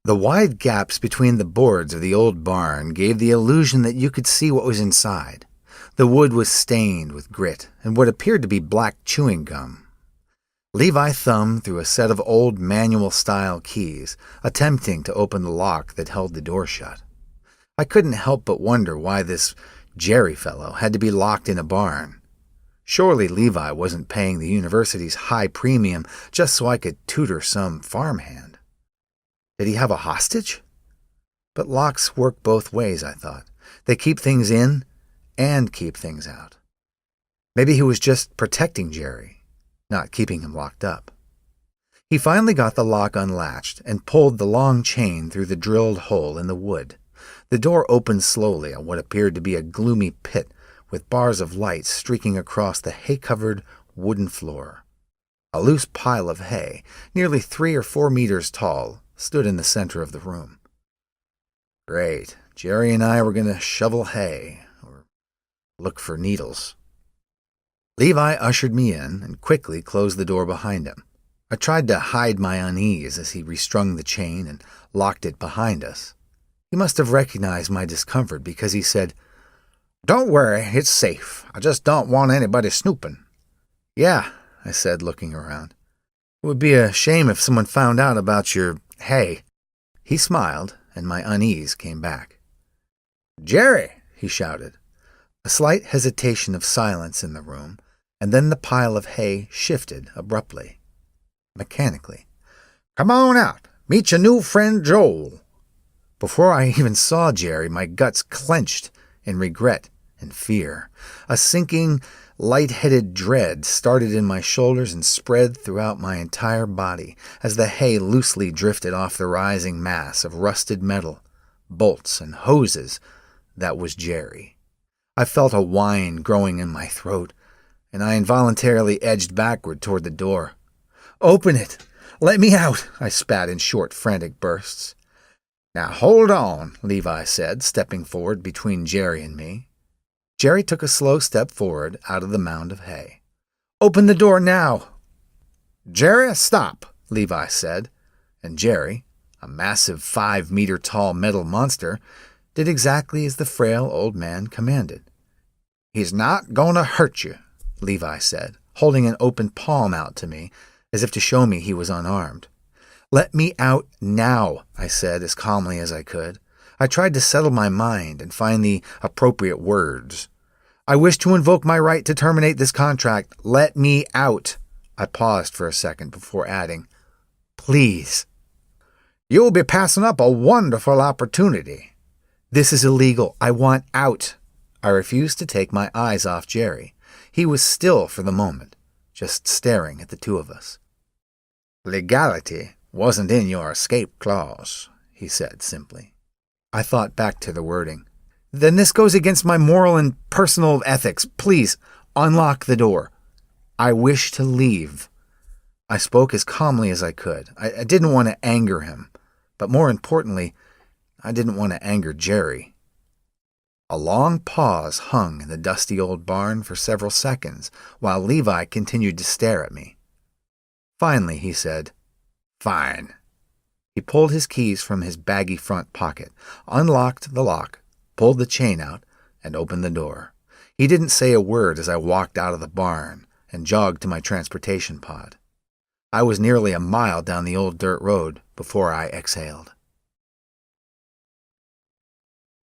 The wide gaps between the boards of the old barn gave the illusion that you could see what was inside. The wood was stained with grit and what appeared to be black chewing gum. Levi thumbed through a set of old manual-style keys, attempting to open the lock that held the door shut. I couldn't help but wonder why this Jerry fellow had to be locked in a barn. Surely Levi wasn't paying the university's high premium just so I could tutor some farmhand. Did he have a hostage? But locks work both ways, I thought. They keep things in and keep things out. Maybe he was just protecting Jerry, not keeping him locked up. He finally got the lock unlatched and pulled the long chain through the drilled hole in the wood. The door opened slowly on what appeared to be a gloomy pit with bars of light streaking across the hay-covered wooden floor. A loose pile of hay, nearly 3 or 4 meters tall, stood in the center of the room. Great. Jerry and I were going to shovel hay, or look for needles. Levi ushered me in and quickly closed the door behind him. I tried to hide my unease as he restrung the chain and locked it behind us. He must have recognized my discomfort because he said, "Don't worry, it's safe. I just don't want anybody snooping." "Yeah," I said, looking around. "It would be a shame if someone found out about your hay." He smiled, and my unease came back. "Jerry!" he shouted. A slight hesitation of silence in the room, and then the pile of hay shifted abruptly, mechanically. "Come on out. Meet your new friend Joel." Before I even saw Jerry, my guts clenched in regret and fear. A sinking, light-headed dread started in my shoulders and spread throughout my entire body as the hay loosely drifted off the rising mass of rusted metal, bolts, and hoses that was Jerry. I felt a whine growing in my throat, and I involuntarily edged backward toward the door. "Open it! Let me out!" I spat in short, frantic bursts. "Now hold on," Levi said, stepping forward between Jerry and me. Jerry took a slow step forward out of the mound of hay. "Open the door now!" "Jerry, stop," Levi said, and Jerry, a massive 5-meter-tall metal monster, did exactly as the frail old man commanded. "He's not going to hurt you," Levi said, holding an open palm out to me as if to show me he was unarmed. "Let me out now," I said as calmly as I could. I tried to settle my mind and find the appropriate words. "I wish to invoke my right to terminate this contract. Let me out." I paused for a second before adding, "Please." "You'll be passing up a wonderful opportunity." "This is illegal. I want out." I refused to take my eyes off Jerry. He was still for the moment, just staring at the two of us. "Legality wasn't in your escape clause," he said simply. I thought back to the wording. "Then this goes against my moral and personal ethics. Please, unlock the door. I wish to leave." I spoke as calmly as I could. I didn't want to anger him, but more importantly, I didn't want to anger Jerry. A long pause hung in the dusty old barn for several seconds, while Levi continued to stare at me. Finally, he said, "Fine." He pulled his keys from his baggy front pocket, unlocked the lock, pulled the chain out, and opened the door. He didn't say a word as I walked out of the barn and jogged to my transportation pod. I was nearly a mile down the old dirt road before I exhaled.